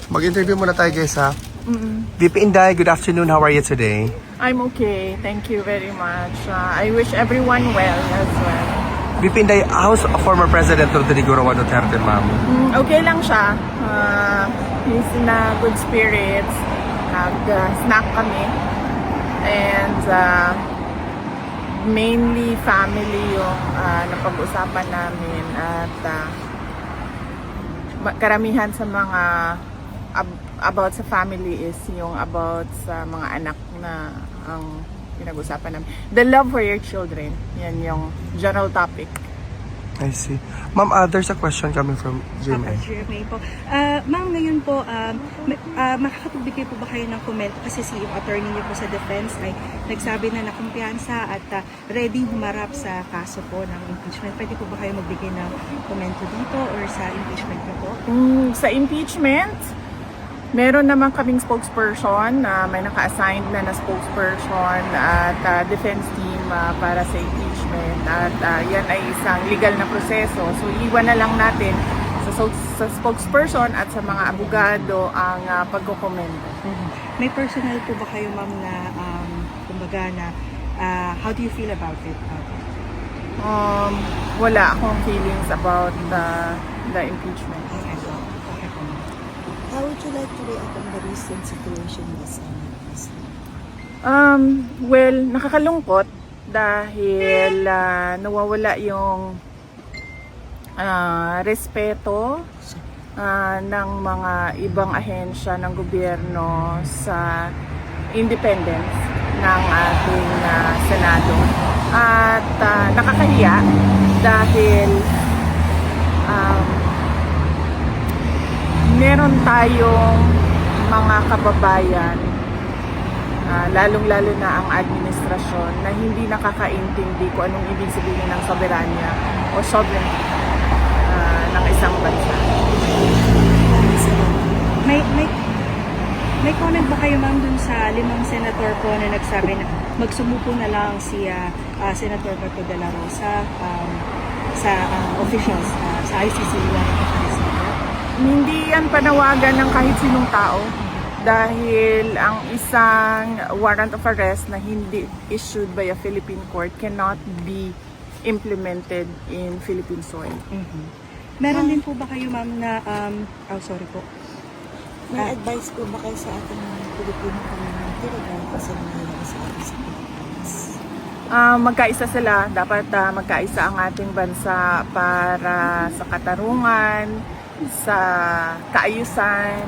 Mag-interview muna tayo guys ha. VP Inday, good afternoon. How are you today? I'm okay. Thank you very much. I wish everyone well as well. VP Inday, how's former President Rodrigo Roa Duterte, ma'am? Okay lang siya. He's in a good spirits. Nag-snack kami. And mainly family yung napag-usapan namin. At karamihan sa mga about sa family is yung about sa mga anak na ang pinag-usapan namin. The love for your children. Yan yung general topic. I see. Ma'am, there's a question coming from Jimmy. Jermaine po. Ma'am, ngayon po, makakapagbigay po ba kayo ng comment? Kasi si yung attorney niyo po sa defense ay nagsabi na nakumpiyansa at ready humarap sa kaso po ng impeachment. Pwede po ba kayo magbigay ng komento dito or sa impeachment niyo po? Sa impeachment, meron naman kaming spokesperson na may naka-assigned na spokesperson at defense team para sa impeachment at yan ay isang legal na proseso. So iwan na lang natin sa spokesperson at sa mga abogado ang pagkokomento. May personal po ba kayo, ma'am, na kumbaga na how do you feel about it? Wala akong feelings about the impeachment. Okay po, ma'am. How would you like to react on the recent situation in the Senate? Well, nakakalungkot dahil nawawala yung respeto ng mga ibang ahensya ng gobyerno sa independence ng ating Senado. At nakakahiya dahil meron tayong mga kababayan, lalong-lalo na ang administrasyon, na hindi nakakaintindi kung anong ibig sabihin ng soberanya o sovereignty ng isang bansa. May comment ba kayo, ma'am, dun sa 5 senator po na nagsabi na magsumuko na lang si Senator Bato de la Rosa sa officials sa ICC? Hindi yan panawagan ng kahit sinong tao dahil ang isang warrant of arrest na hindi issued by a Philippine court cannot be implemented in Philippine soil. Meron din po ba kayo, ma'am, na sorry po. May advice po ba kayo sa ating Pilipino community regarding sa nangyayari sa ating sa Pilipinas? Magkaisa sila. Dapat magkaisa ang ating bansa para sa katarungan, sa kaayusan,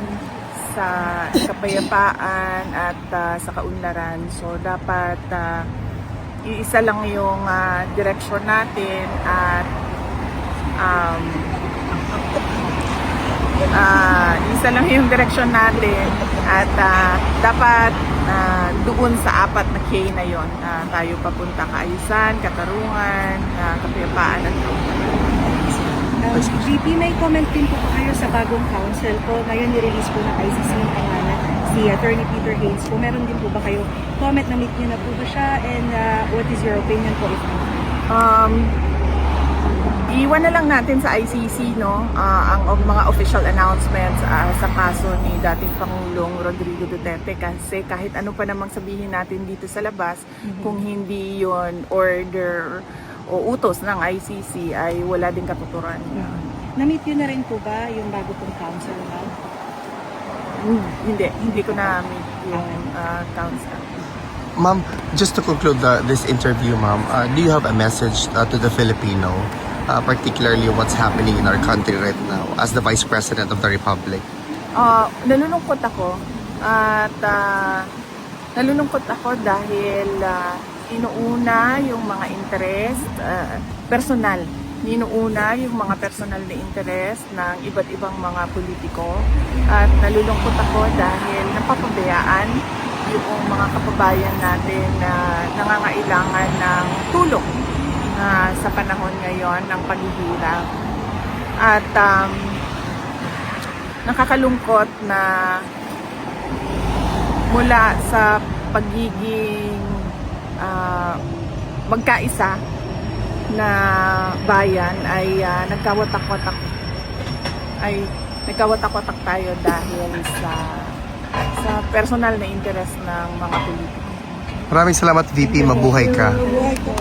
sa kapayapaan at sa kaunlaran. So dapat iisa lang yung direksyon natin at isa lang yung direksyon natin at dapat doon sa 4 na K na yon tayo papunta: kaayusan, katarungan, kapayapaan at kaunlaran. GP, may comment din po kayo sa bagong council po. Ngayon, nirelease po ng ICC yung pangalan, si Attorney Peter Haynes po. Meron din po ba kayo comment na meet niyo na po ba siya? And what is your opinion po if Iwan na lang natin sa ICC ang mga official announcements sa kaso ni dating Pangulong Rodrigo Duterte, kasi kahit ano pa namang sabihin natin dito sa labas, kung hindi yon order o utos ng ICC ay wala din katuturan. Na-meet yun na rin po ba yung bago pong council, ma'am? Hindi ko na-meet yung council. Ma'am, just to conclude this interview, ma'am, do you have a message to the Filipino, particularly what's happening in our country right now as the Vice President of the Republic? Nalulungkot ako at nalulungkot ako dahil inuuna yung mga interest, personal. Inuuna yung mga personal na interest ng iba't ibang mga politiko. At nalulungkot ako dahil napapabayaan yung mga kababayan natin na nangangailangan ng tulong sa panahon ngayon ng paghihirap. At nakakalungkot na mula sa pagiging magkaisa na bayan ay nagkawatak-watak, ay nagkawatak-watak tayo dahil sa personal na interest ng mga politiko. Maraming salamat, VP. Mabuhay ka. Mabuhay ka